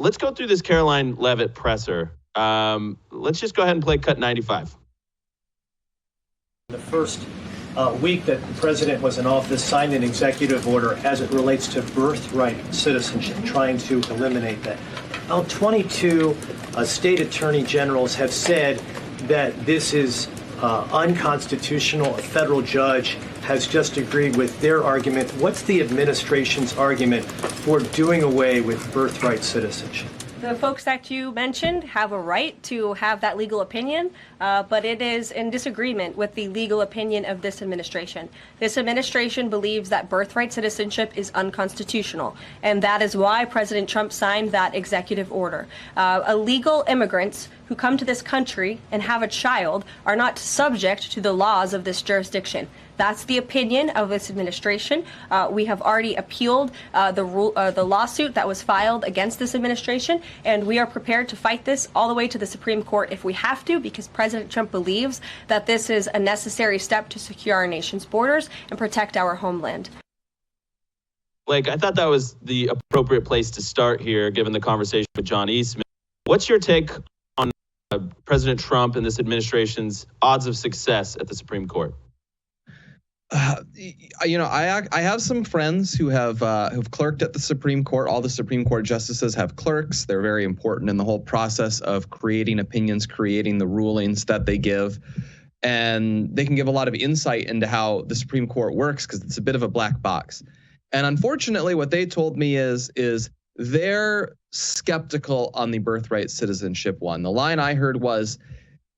let's go through this Karoline Leavitt presser. Let's just go ahead and play cut 95. The first week that the president was in office, signed an executive order as it relates to birthright citizenship, trying to eliminate that. Now, 22 state attorney generals have said that this is unconstitutional. A federal judge has just agreed with their argument. What's the administration's argument for doing away with birthright citizenship? The folks that you mentioned have a right to have that legal opinion, but it is in disagreement with the legal opinion of this administration. This administration believes that birthright citizenship is unconstitutional, and that is why President Trump signed that executive order. Illegal immigrants who come to this country and have a child are not subject to the laws of this jurisdiction. That's the opinion of this administration. We have already appealed the lawsuit that was filed against this administration, and we are prepared to fight this all the way to the Supreme Court if we have to, because President Trump believes that this is a necessary step to secure our nation's borders and protect our homeland. Blake, I thought that was the appropriate place to start here, given the conversation with John Eastman. What's your take on President Trump and this administration's odds of success at the Supreme Court? I have some friends who have who've clerked at the Supreme Court. All the Supreme Court justices have clerks. They're very important in the whole process of creating opinions, creating the rulings that they give. And they can give a lot of insight into how the Supreme Court works, because it's a bit of a black box. And unfortunately, what they told me is they're skeptical on the birthright citizenship one. The line I heard was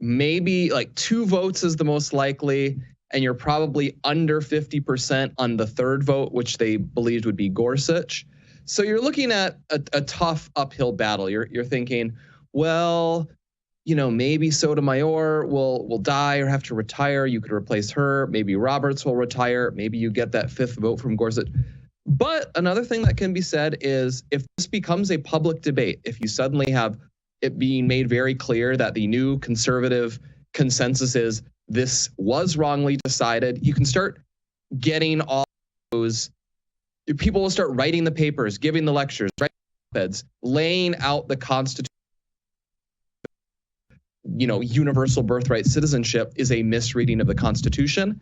maybe like 2 votes is the most likely, and you're probably under 50% on the third vote, which they believed would be Gorsuch. So you're looking at a tough uphill battle. You're thinking, well, maybe Sotomayor will die or have to retire. You could replace her. Maybe Roberts will retire. Maybe you get that 5th vote from Gorsuch. But another thing that can be said is, if this becomes a public debate, if you suddenly have it being made very clear that the new conservative consensus is this was wrongly decided, you can start getting all those. People will start writing the papers, giving the lectures, writing op-eds, laying out the Constitution. Universal birthright citizenship is a misreading of the Constitution.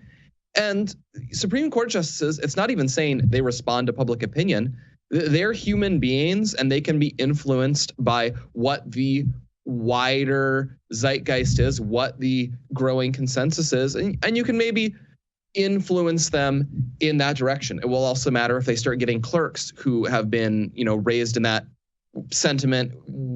And Supreme Court justices, it's not even saying they respond to public opinion. They're human beings, and they can be influenced by what the wider zeitgeist is, what the growing consensus is, and you can maybe influence them in that direction. It will also matter if they start getting clerks who have been, raised in that sentiment,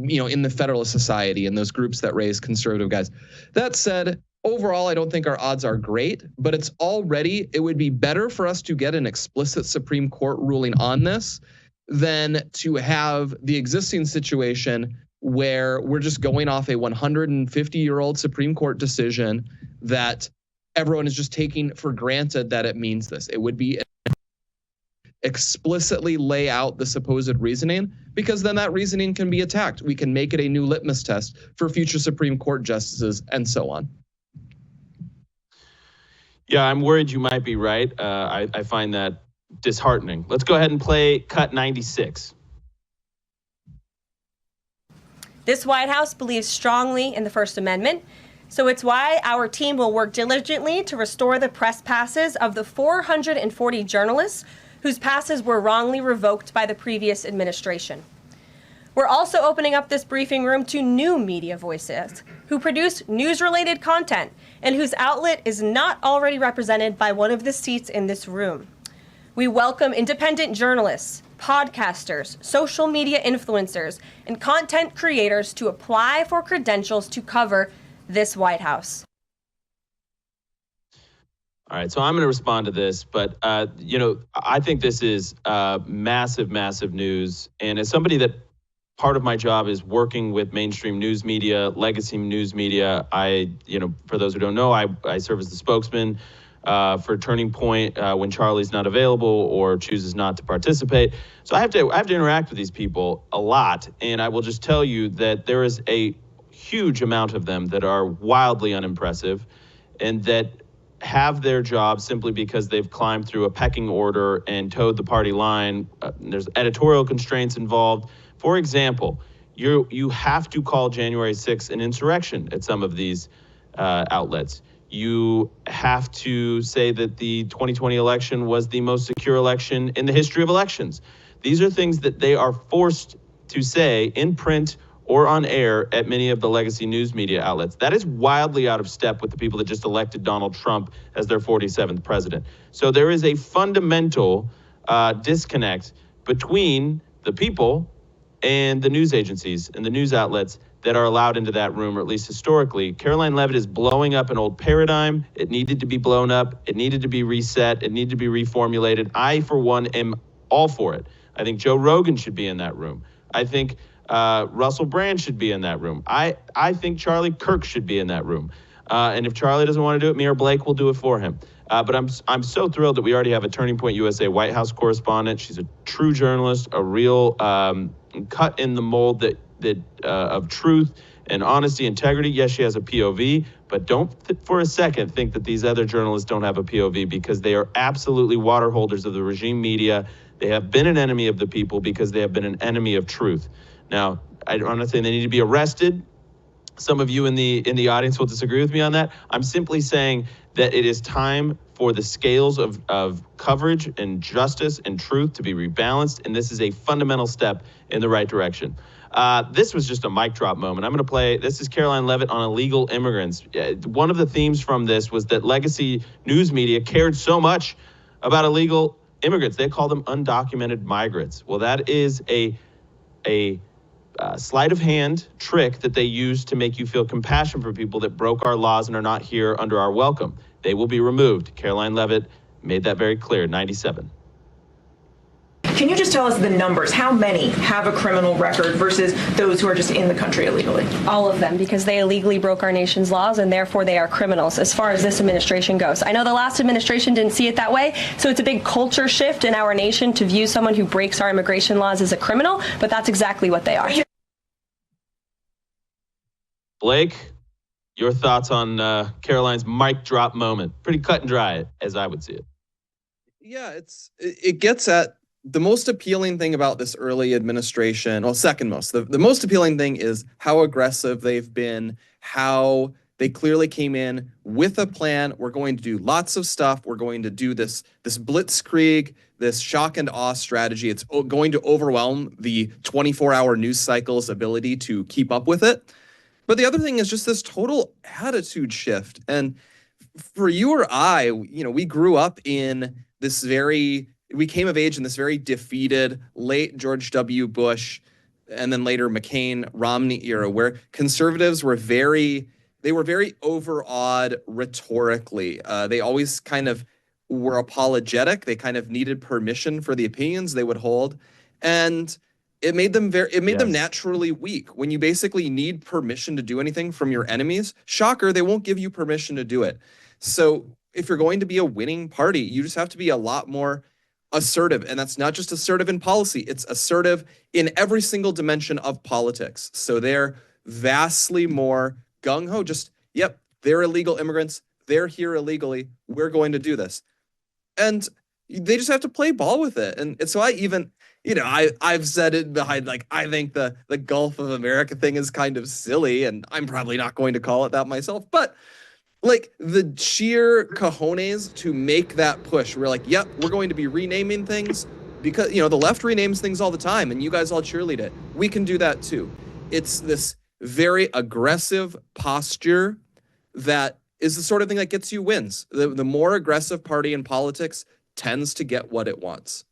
in the Federalist Society and those groups that raise conservative guys. That said, overall, I don't think our odds are great, but it would be better for us to get an explicit Supreme Court ruling on this than to have the existing situation where we're just going off a 150-year-old Supreme Court decision that everyone is just taking for granted that it means this. It would be explicitly lay out the supposed reasoning, because then that reasoning can be attacked. We can make it a new litmus test for future Supreme Court justices and so on. Yeah, I'm worried you might be right. I find that disheartening. Let's go ahead and play cut 96. This White House believes strongly in the First Amendment, so it's why our team will work diligently to restore the press passes of the 440 journalists whose passes were wrongly revoked by the previous administration. We're also opening up this briefing room to new media voices who produce news-related content and whose outlet is not already represented by one of the seats in this room. We welcome independent journalists, podcasters, social media influencers, and content creators to apply for credentials to cover this White House. All right, so I'm going to respond to this, but, I think this is massive, massive news. And as somebody that part of my job is working with mainstream news media, legacy news media, for those who don't know, I serve as the spokesman for Turning Point when Charlie's not available or chooses not to participate. So I have to interact with these people a lot, and I will just tell you that there is a huge amount of them that are wildly unimpressive and that have their job simply because they've climbed through a pecking order and towed the party line. There's editorial constraints involved. For example, You have to call January 6th an insurrection at some of these outlets. You have to say that the 2020 election was the most secure election in the history of elections. These are things that they are forced to say in print or on air at many of the legacy news media outlets. That is wildly out of step with the people that just elected Donald Trump as their 47th president. So there is a fundamental disconnect between the people and the news agencies and the news outlets that are allowed into that room, or at least historically. Karoline Leavitt is blowing up an old paradigm. It needed to be blown up. It needed to be reset. It needed to be reformulated. I, for one, am all for it. I think Joe Rogan should be in that room. I think Russell Brand should be in that room. I think Charlie Kirk should be in that room. And if Charlie doesn't want to do it, me or Blake will do it for him. But I'm so thrilled that we already have a Turning Point USA White House correspondent. She's a true journalist, a real cut in the mold that of truth and honesty, integrity. Yes, she has a POV, but don't for a second think that these other journalists don't have a POV, because they are absolutely water holders of the regime media. They have been an enemy of the people because they have been an enemy of truth. Now, I'm not saying they need to be arrested. Some of you in the audience will disagree with me on that. I'm simply saying that it is time for the scales of coverage and justice and truth to be rebalanced, and this is a fundamental step in the right direction. This was just a mic drop moment. I'm going to play, this is Karoline Leavitt on illegal immigrants. One of the themes from this was that legacy news media cared so much about illegal immigrants. They call them undocumented migrants. Well, that is a sleight of hand trick that they use to make you feel compassion for people that broke our laws and are not here under our welcome. They will be removed. Karoline Leavitt made that very clear. 97. Can you just tell us the numbers? How many have a criminal record versus those who are just in the country illegally? All of them, because they illegally broke our nation's laws, and therefore they are criminals as far as this administration goes. I know the last administration didn't see it that way, so it's a big culture shift in our nation to view someone who breaks our immigration laws as a criminal, but that's exactly what they are. Blake, your thoughts on Karoline's mic drop moment? Pretty cut and dry, as I would see it. Yeah, it gets at the most appealing thing about this early administration. Well, second most. The most appealing thing is how aggressive they've been, how they clearly came in with a plan. We're going to do lots of stuff. We're going to do this blitzkrieg, this shock and awe strategy. It's going to overwhelm the 24-hour news cycle's ability to keep up with it. But the other thing is just this total attitude shift. And for you or I, we grew up in this we came of age in this very defeated late George W. Bush and then later McCain, Romney era, where conservatives were very overawed rhetorically. They always kind of were apologetic. They kind of needed permission for the opinions they would hold. And it made them them naturally weak. When you basically need permission to do anything from your enemies, shocker, they won't give you permission to do it. So if you're going to be a winning party, you just have to be a lot more assertive. And that's not just assertive in policy, it's assertive in every single dimension of politics. So they're vastly more gung-ho, just, yep, they're illegal immigrants, they're here illegally, we're going to do this. And they just have to play ball with it. And so I even, I've said it behind, I think the Gulf of America thing is kind of silly, and I'm probably not going to call it that myself, but the sheer cojones to make that push. We're like, yep, we're going to be renaming things because, the left renames things all the time and you guys all cheerlead it. We can do that too. It's this very aggressive posture that is the sort of thing that gets you wins. The more aggressive party in politics tends to get what it wants.